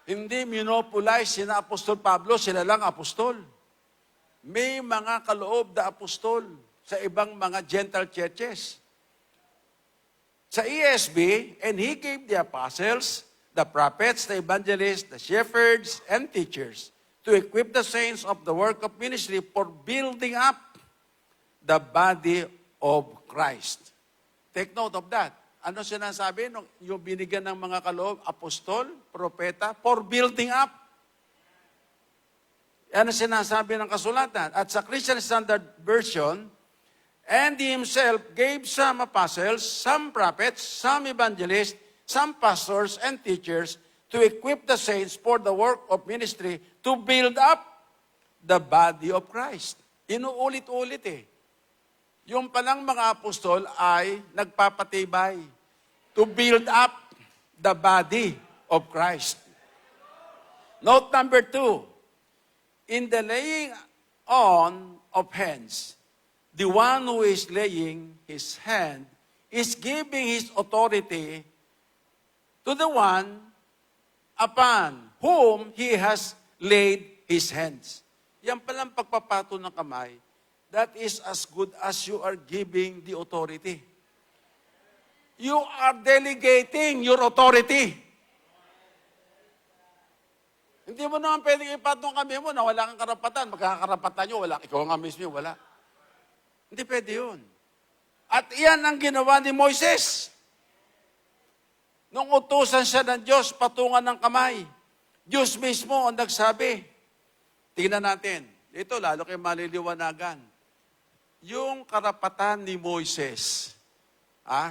Hindi monopolize sina Apostol Pablo, sila lang apostol. May mga kaloob na apostol sa ibang mga Gentile churches. Sa ESV, and he gave the apostles, the prophets, the evangelists, the shepherds, and teachers to equip the saints of the work of ministry for building up the body of Christ. Take note of that. Ano sinasabi? Yung binigyan ng mga kaloob, apostol, propeta, for building up. Yan ang sinasabi ng kasulatan. At sa Christian Standard Version, and he himself gave some apostles, some prophets, some evangelists, some pastors and teachers to equip the saints for the work of ministry to build up the body of Christ. Inuulit-ulit Yung palang mga apostol ay nagpapatibay to build up the body of Christ. Note number 2, in the laying on of hands, the one who is laying his hand is giving his authority to the one upon whom he has laid his hands. Yan palang pagpapato ng kamay, that is as good as you are giving the authority. You are delegating your authority. Hindi mo naman pwedeng ipatong kami mo na wala kang karapatan. Magkakakarapatan nyo, wala. Ikaw nga mismo, wala. Hindi pwede yun. At iyan ang ginawa ni Moises. Nung utusan siya ng Diyos, patungan ng kamay. Diyos mismo ang nagsabi. Tingnan natin. Ito, lalo kayo maliliwanagan. Yung karapatan ni Moises,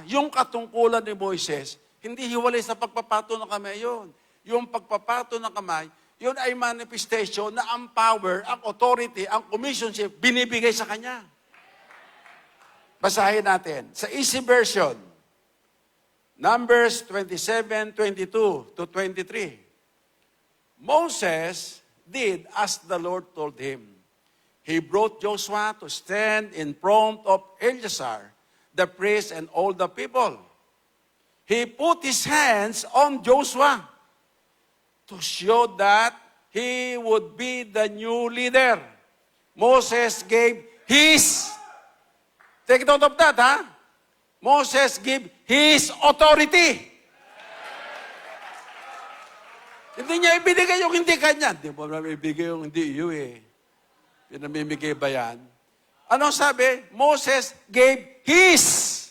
yung katungkulan ni Moises, hindi hiwalay sa pagpapato ng kamay yun. Yung pagpapato ng kamay, yun ay manifestation na ang power, ang authority, ang commissionship, binibigay sa kanya. Basahin natin. Sa Easy Version, Numbers 27:22 to 23. Moses did as the Lord told him. He brought Joshua to stand in front of Eleazar, the priest, and all the people. He put his hands on Joshua to show that he would be the new leader. Moses gave his, take note of that, ha? Moses gave his authority. Hindi niya ibinigay yung hindi kanya. Hindi mo namin ibigay yung hindi iyo eh. Pinamimigay ba yan? Anong sabi? Moses gave his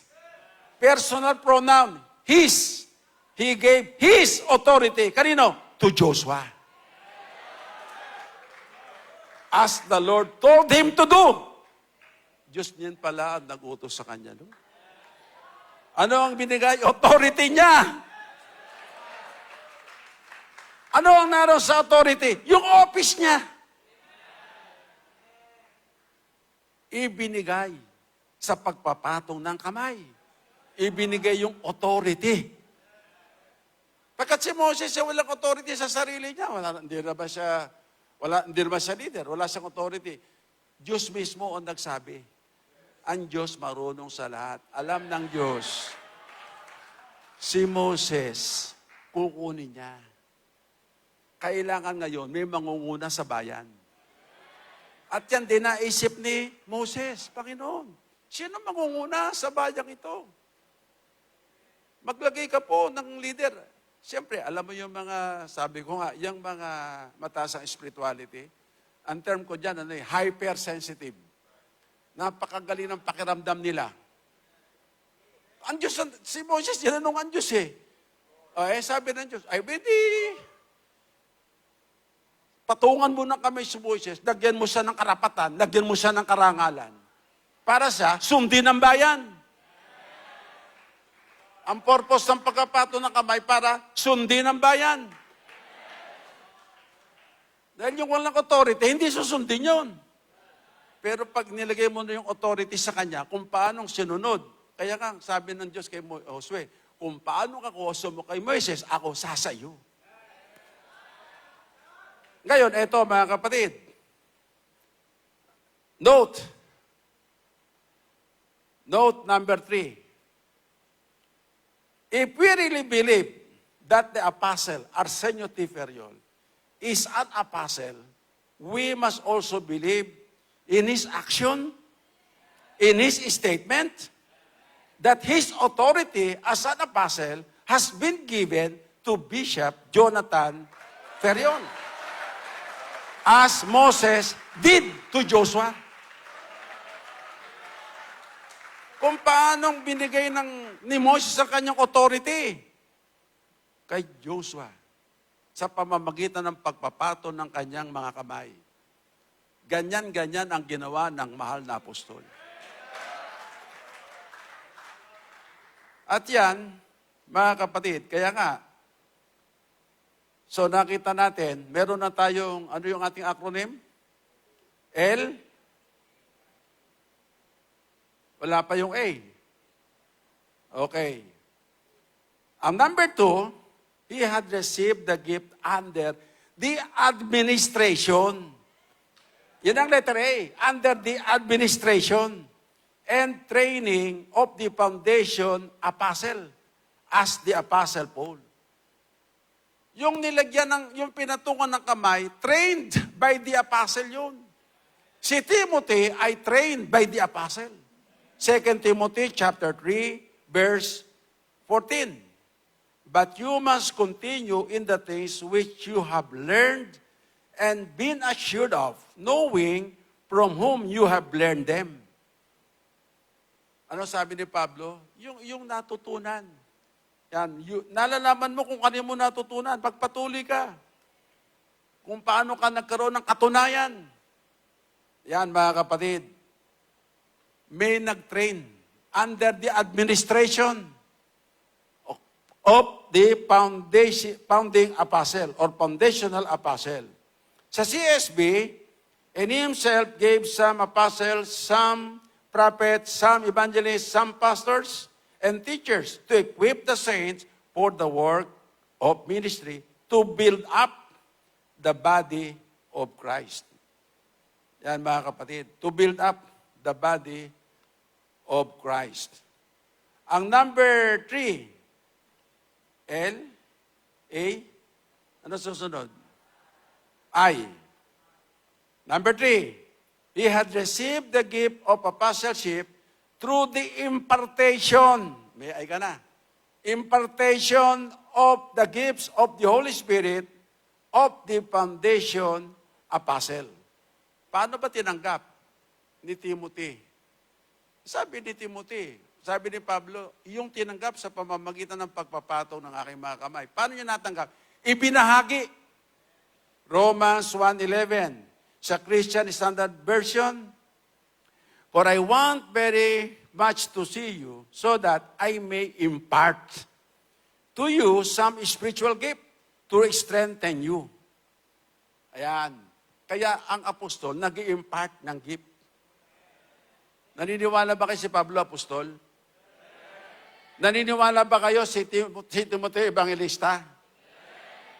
personal pronoun. His. He gave his authority. Kanino? To Joshua. As the Lord told him to do. Diyos niyan pala ang nag-utos sa kanya. No? Ano ang binigay? Authority niya. Ano ang naroon sa authority? Yung office niya. Ibinigay sa pagpapatong ng kamay. Ibinigay yung authority. Pagkat si Moses, walang authority sa sarili niya. Hindi naman siya leader. Wala siyang authority. Diyos mismo ang nagsabi. Ang Diyos marunong sa lahat. Alam ng Diyos, si Moses, kukunin niya. Kailangan ngayon, may mangunguna sa bayan. At yan din naisip ni Moses, Panginoon, sino mangunguna sa bayang ito? Maglagay ka po ng leader. Siyempre, alam mo yung mga, sabi ko nga, yung mga mataas ang spirituality, ang term ko dyan, hypersensitive. Napakagaling ng pakiramdam nila. Ang Diyos, si Moses, tinanong ang Diyos eh. Sabi ng Diyos, ay, pwede. Patungan mo na kami si Moses, lagyan mo siya ng karapatan, lagyan mo siya ng karangalan. Para sa sundin ng bayan. Ang purpose ng pagkapato ng kamay para sundin ang bayan. Dahil yung walang authority, hindi susundin yun. Pero pag nilagay mo na yung authority sa kanya, kung paanong sinunod, kaya nga, sabi ng Diyos kay Josue, kung paano ka kuso mo kay Moises, ako sasayo. Ngayon, eto mga kapatid. Note number 3. If we really believe that the apostle, Arsenio Tiferiol, is an apostle, we must also believe in his action, in his statement, that his authority as an apostle has been given to Bishop Jonathan Feriol, as Moses did to Joshua. Kung paanong binigay ni Moses ang kanyang authority kay Joshua sa pamamagitan ng pagpapato ng kanyang mga kamay. Ganyan-ganyan ang ginawa ng mahal na apostol. At yan, mga kapatid, kaya nga, so nakita natin, meron na tayong, ano yung ating acronym? L? Wala pa yung A. Okay. Ang number 2, he had received the gift under the administration. Yan ang letter A, under the administration and training of the foundation apostle, as the apostle Paul. Yung nilagyan yung pinatungan ng kamay, trained by the apostle yun. Si Timothy ay trained by the apostle. 2 Timothy chapter 3, verse 14. But you must continue in the things which you have learned and been assured of, knowing from whom you have learned them. Ano sabi ni Pablo? Yung natutunan. Yan, nalalaman mo kung ano mo natutunan. Pagpatuloy ka. Kung paano ka nagkaroon ng katunayan. Yan, mga kapatid. May nag-train under the administration of the founding apostle or foundational apostle. Sa CSB, and he himself gave some apostles, some prophets, some evangelists, some pastors, and teachers to equip the saints for the work of ministry to build up the body of Christ. Yan mga kapatid, to build up the body of Christ. Ang number 3, L, A, ano susunod? I. Number 3, he had received the gift of apostleship through the impartation. May ay ka na. Impartation of the gifts of the Holy Spirit of the foundation apostle. Paano ba tinanggap ni Timothy? Sabi ni Timothy, sabi ni Pablo, yung tinanggap sa pamamagitan ng pagpapataw ng aking mga kamay. Paano niya natanggap? Ibinahagi. Romans 1:11, sa Christian Standard Version, for I want very much to see you so that I may impart to you some spiritual gift to strengthen you. Ayan. Kaya ang apostol, nag-i-impart ng gift. Naniniwala ba kayo si Pablo apostol? Naniniwala ba kayo si Timoteo evangelista?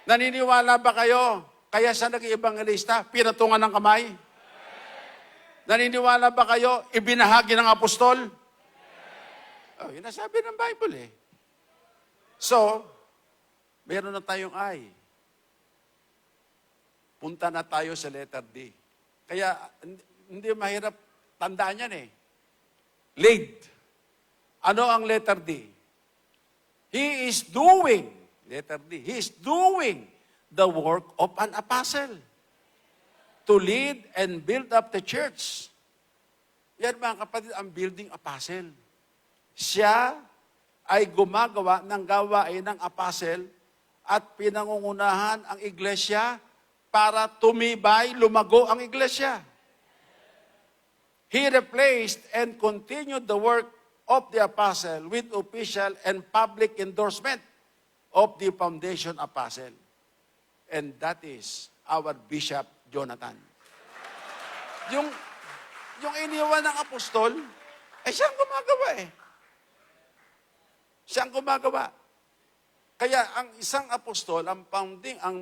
Naniniwala ba kayo kaya siya nag-evangelista, pinatungan ng kamay? Naniniwala ba kayo ibinahagi ng apostol? Oh, yun ang sabi ng Bible eh. So, meron na tayong I. Punta na tayo sa letter D. Kaya, hindi mahirap tandaan yan eh. Lead. Ano ang letter D? He is doing, letter D, he is doing the work of an apostle to lead and build up the church. Yan mga kapatid, ang building apostle. Siya ay gumagawa ng gawain ng apostle at pinangungunahan ang iglesia para tumibay, lumago ang iglesia. He replaced and continued the work of the apostle with official and public endorsement of the foundation apostle. And that is our Bishop Jonathan. Yung iniwan ng apostol, siyang gumagawa eh. Siyang gumagawa. Kaya ang isang apostol, ang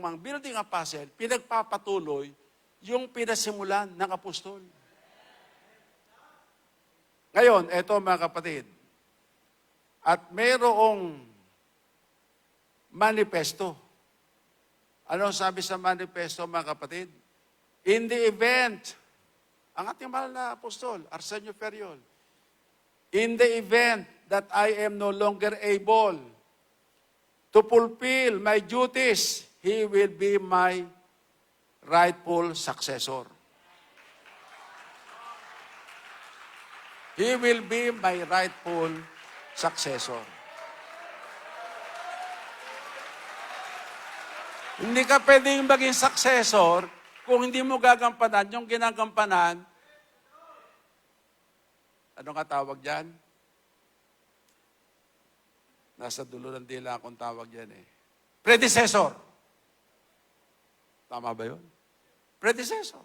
mga building apostle, pinagpapatuloy yung pinasimulan ng apostol. Ngayon, eto mga kapatid, at mayroong manifesto. Ano sabi sa manifesto mga kapatid? In the event, ang ating mahal na apostol, Arsenio Ferriol, in the event that I am no longer able to fulfill my duties, he will be my rightful successor. He will be my rightful successor. Hindi ka pwedeng maging successor kung hindi mo gagampanan yung ginagampanan. Ano nga tawag dyan? Nasa dulo ng dila akong tawag dyan eh. Predecessor. Tama ba yun? Predecessor.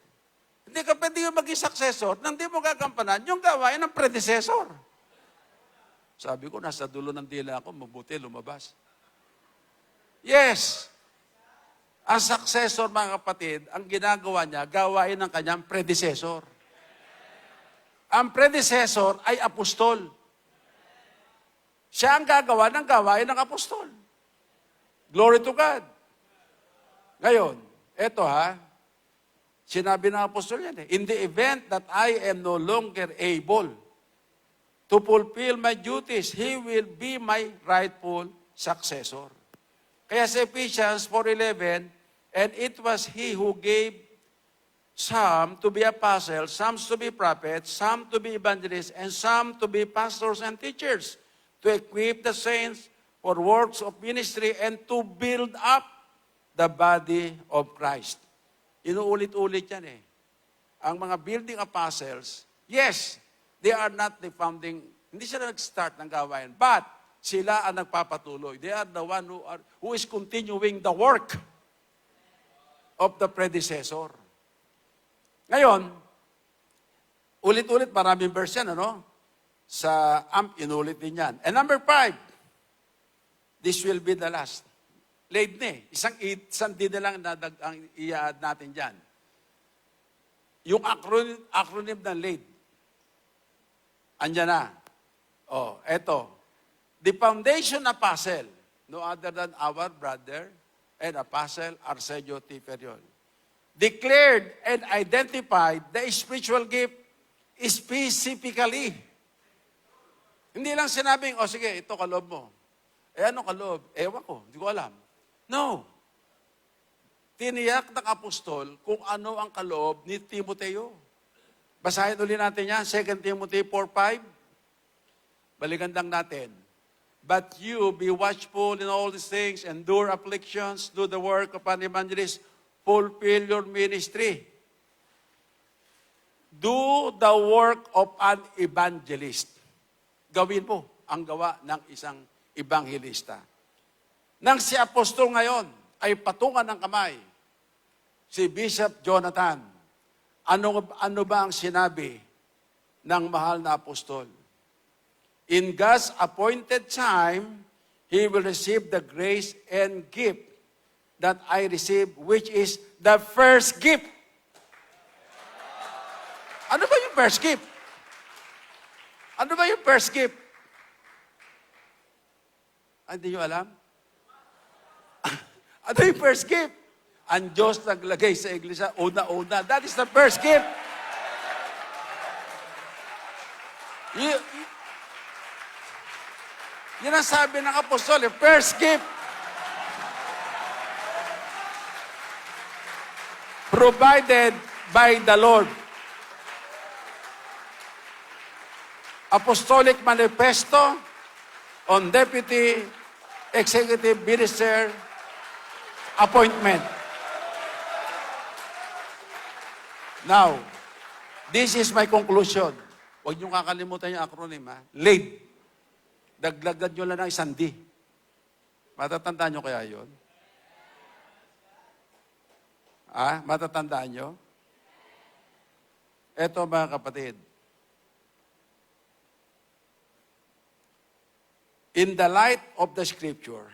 Hindi ka pwedeng maging successor nang hindi mo gagampanan yung gawain ng predecessor. Sabi ko, nasa dulo ng dila ako, mabuti lumabas. Yes. Ang successor, mga kapatid, ang ginagawa niya, gawain ng kanyang predecessor. Ang predecessor ay apostol. Siya ang gagawa ng gawain ng apostol. Glory to God. Ngayon, eto sinabi ng apostol yan eh, in the event that I am no longer able to fulfill my duties, He will be my rightful successor. Kaya sa Ephesians 4:11, and it was He who gave some to be apostles, some to be prophets, some to be evangelists, and some to be pastors and teachers, to equip the saints for works of ministry and to build up the body of Christ. Inuulit-ulit yan eh. Ang mga building apostles, yes, they are not the founding, hindi sila nag-start ng gawain, but sila ang nagpapatuloy. They are the one who is continuing the work of the predecessor. Ngayon, Ulit-ulit, maraming verse yan, ano? Sa AMP, inulit din yan. And number 5, this will be the last. Late na eh. Isang din na lang ang i-add natin dyan. Yung acronym ng late. Andyan na. Oh, eto. The foundation apostle, no other than our brother and apostle Arsenio T. Ferriol, declared and identified the spiritual gift specifically. Hindi lang sinabing, sige, ito kaloob mo. Ano kaloob? Ewan ko, hindi ko alam. No. Tiniyak ng apostol kung ano ang kaloob ni Timoteo. Basahin ulit natin yan, 2 Timothy 4:5. Balikan lang natin. But you be watchful in all these things, endure afflictions, do the work of an evangelist, fulfill your ministry. Do the work of an evangelist. Gawin mo ang gawa ng isang ebanghelista. Nang si apostol ngayon ay patungan ng kamay, si Bishop Jonathan, ano ba ang sinabi ng mahal na apostol? In God's appointed time, he will receive the grace and gift that I receive, which is the first gift. Ano ba yung first gift? Ano ba yung first gift? Hindi nyo alam? Ano yung first gift? Ang Diyos naglagay sa iglesia, una-una. That is the first gift. Yan ang sabi ng apostol, first gift. Provided by the Lord. Apostolic Manifesto on Deputy Executive Minister Appointment. Now, this is my conclusion. Huwag niyong kakalimutan yung acronym, ha? LAID. Daglagan nyo lang ng isang D. Matatandaan nyo kaya yun? Matatandaan nyo? Eto mga kapatid. In the light of the Scripture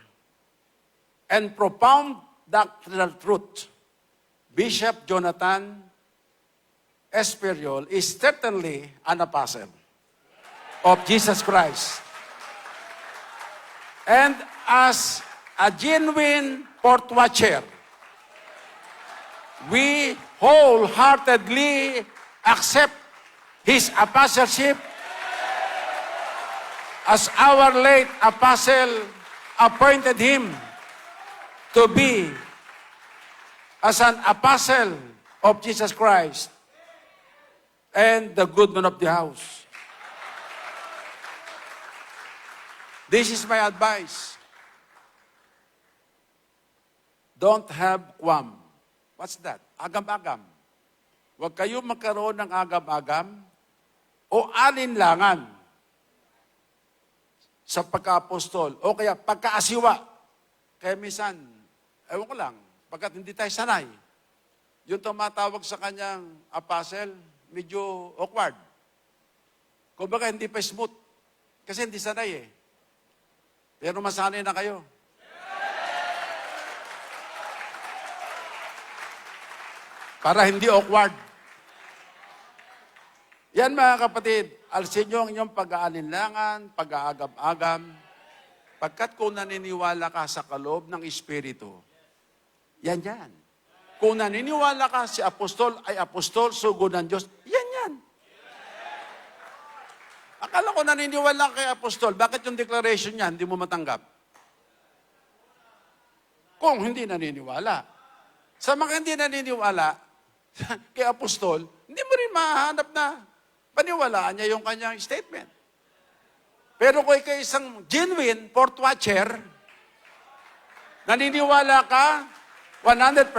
and profound doctrinal truth, Bishop Jonathan S. Ferriol is certainly an apostle of Jesus Christ. And as a genuine port watcher, we wholeheartedly accept his apostleship as our late apostle appointed him to be as an apostle of Jesus Christ and the good man of the house. This is my advice. Don't have qualm. What's that? Agam-agam. Huwag kayo magkaroon ng agam-agam o alinlangan sa pagka-apostol o kaya pagkaasiwa. Kaya minsan, ewan ko lang, pagkat hindi tayo sanay, yung tumatawag sa kanyang apostle, medyo awkward. Kumbaga, hindi pa smooth. Kasi hindi sanay eh. Pero masanay na kayo. Para hindi awkward. Yan mga kapatid, alisin nyo ang inyong pag-aalinlangan, pag-aagam-agam, pagkat kung naniniwala ka sa kaloob ng Espiritu, yan yan. Kung naniniwala ka si apostol ay apostol, sugo ng Diyos, yan yan. Akala ko naniniwala kay apostol, bakit yung declaration niya hindi mo matanggap? Kung hindi naniniwala. Sa mga hindi naniniwala kay apostol, hindi mo rin mahanap na paniwalaan niya yung kanyang statement. Pero kung ikaw isang genuine port watcher, naniniwala ka 100%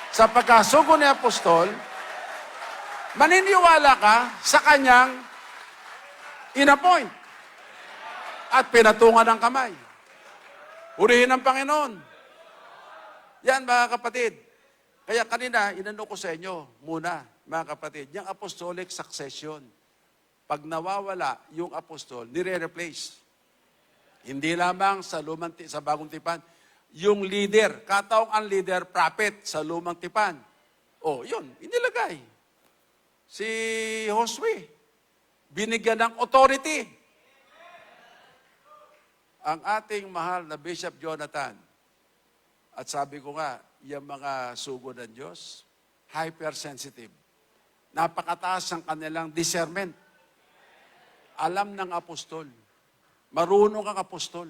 sa pagkasugo ni apostol, maniniwala ka sa kanyang in-appoint at pinatungan ng kamay. Urihin ng Panginoon. Yan mga kapatid. Kaya kanina, inano ko sa inyo muna mga kapatid, yung apostolic succession. Pag nawawala yung apostol, nire-replace. Hindi lamang sa sa bagong tipan, yung leader, kataong ang leader, prophet sa lumang tipan. O, yun, inilagay. Si Josue, binigyan ng authority. Ang ating mahal na Bishop Jonathan, at sabi ko nga, yung mga sugo ng Diyos, hypersensitive. Napakataas ang kanilang discernment. Alam ng apostol. Marunong ang apostol.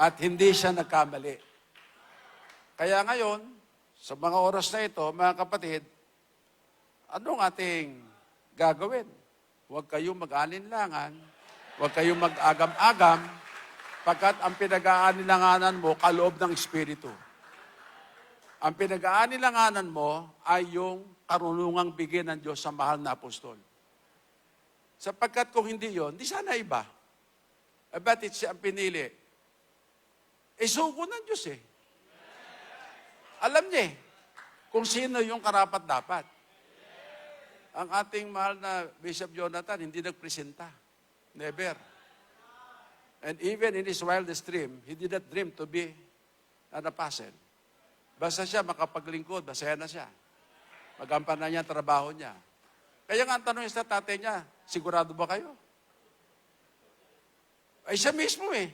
At hindi siya nagkamali. Kaya ngayon, sa mga oras na ito, mga kapatid, anong ating gagawin? Huwag kayong mag-alinlangan, huwag kayong mag-agam-agam, pagkat ang pinag-aanilanganan mo, kaloob ng Espiritu. Ang pinag-aanilanganan mo ay yung karunungang bigyan ng Diyos sa mahal na apostol. Sapagkat kung hindi yon, di sana iba. Bakit siya ang pinili? Sugo ng Diyos eh. Alam niya kung sino yung karapat-dapat. Ang ating mahal na Bishop Jonathan, hindi nagpresenta. Never. And even in his wildest dream, he did not dream to be an apostle. Basta siya makapaglingkod, masaya na siya. Magampan na niya ang trabaho niya. Kaya nga ang tanong sa tatay niya, sigurado ba kayo? Ay siya mismo eh.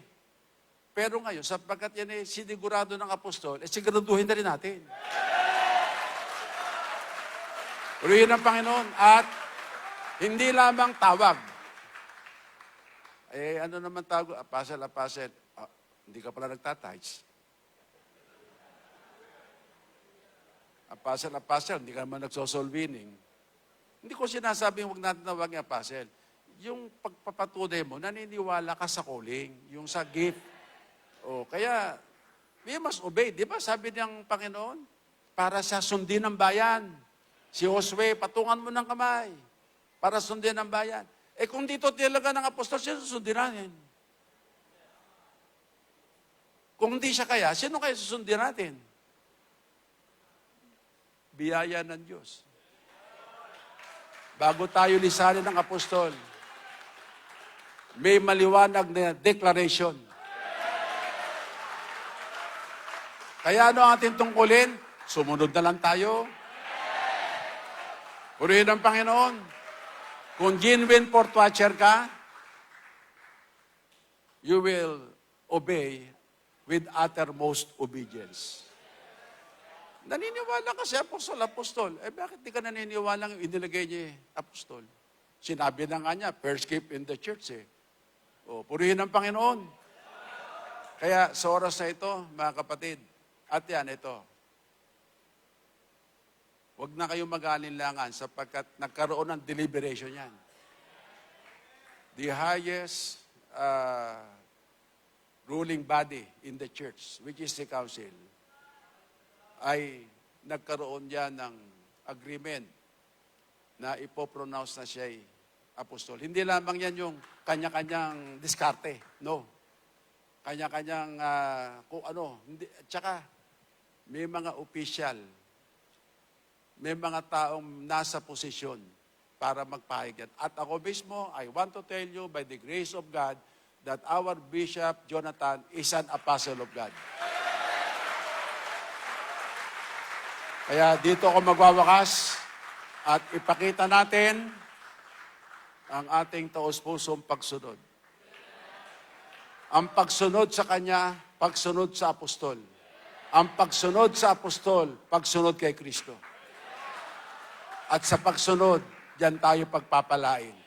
Pero ngayon, sapagkat yan eh, sinigurado ng apostol, siguraduhin na rin natin. Purihin ng Panginoon at hindi lamang tawag. Ano naman tawag? Apostle. Hindi ka pala nagtatights. Apostle, hindi ka naman nagsosolvining. Hindi ko sinasabing huwag natin tawagin apostle. Yung pagpapatunay mo, naniniwala ka sa calling, yung sa gift. Kaya, we must obey. Di ba sabi ng Panginoon? Para sa sundin ng bayan. Si Josue, patungan mo ng kamay. Para sundin ng bayan. Kung dito talaga ng apostol, sino susundin natin? Kung hindi siya kaya, sino kaya susundin natin? Biyaya ng Diyos. Bago tayo lisanin ng apostol, may maliwanag na declaration. Kaya ano ang ating tungkulin? Sumunod na lang tayo. Purihin ng Panginoon. Kung genuine port watcher ka, you will obey with uttermost obedience. Naniniwala ka si apostol. Bakit di ka naniniwala yung inilagay niya apostol? Sinabi na nga niya, first gift in the church eh. Purihin ng Panginoon. Kaya sa oras na ito, mga kapatid, at yan ito, huwag na kayong mag-alinlangan sapagkat nagkaroon ng deliberation yan. The highest ruling body in the church, which is the council, ay nagkaroon yan ng agreement na ipopronounce na siya'y apostol. Hindi lamang yan yung kanya-kanyang diskarte. No. Kanya-kanyang kung ano. Tsaka, may mga official, may mga taong nasa posisyon para magpahayag yan. At ako mismo, I want to tell you by the grace of God that our Bishop Jonathan is an apostle of God. Kaya dito ako magwawakas at ipakita natin ang ating taos-pusong pagsunod. Ang pagsunod sa Kanya, pagsunod sa apostol. Ang pagsunod sa apostol, pagsunod kay Kristo. At sa pagsunod, diyan tayo pagpapalain.